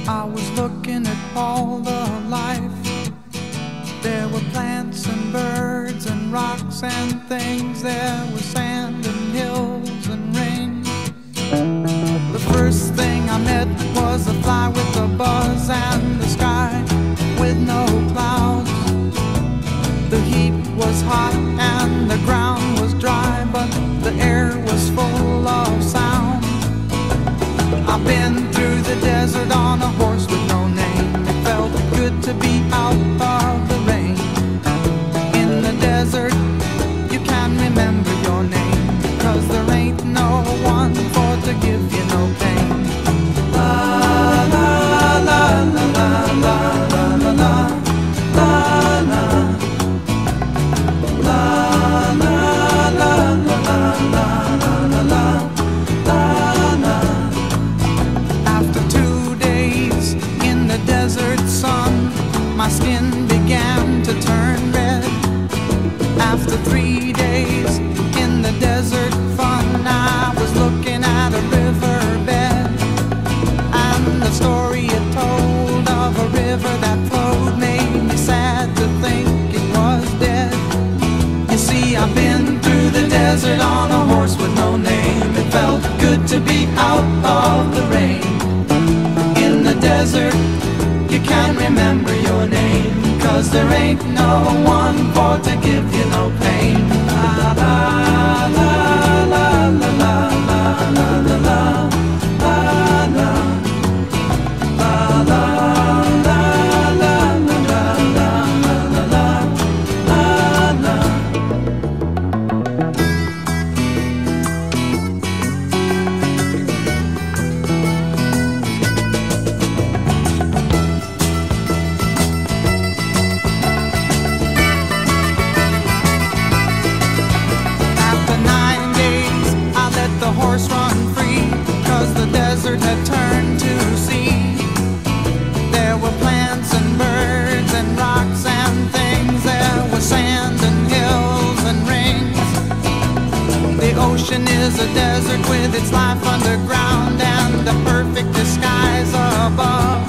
I was looking at all the life. There were plants and birds and rocks and things. There was sand and hills and rain. The first thing I met was a fly with a buzz and the sky with no clouds. The heat was hot and the ground was dry, but the air was full of sound. I've been through the desert on a horse with no name. It felt good to be out of the rain. In the desert, you can remember your name, 'cause there ain't no one for to give you no pain. La la la la la la la la la la la la la la la la la la. After 2 days in the desert sun, my skin began to turn red. After 3 days in the desert fun, I was looking at a riverbed, and the story it told of a river that flowed made me sad to think it was dead. You see, I've been through the desert on a horse with no name. It felt good to be out of the rain. In the desert, you can't remember your name, 'cause there ain't no one for to give you no pain. La la la la la la la la la la la la la la la la. After 9 days, I let the horse run free, 'cause the desert had turned to sea. There were plants and birds and rocks and things. There was sand and hills and rings. The ocean is a desert with its life underground and a perfect disguise above.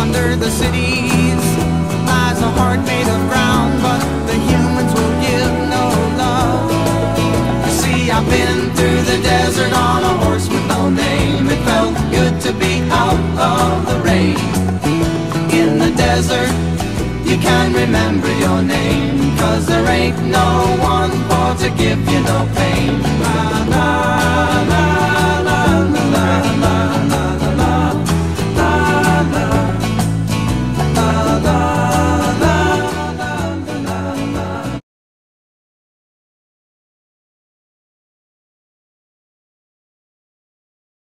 Under the cities lies a heart made of ground, but the humans will give no love. You see, I've been through the desert on a horse with no name. It felt good to be out of the rain. In the desert, you can remember your name, 'cause there ain't no one for to give you no pain.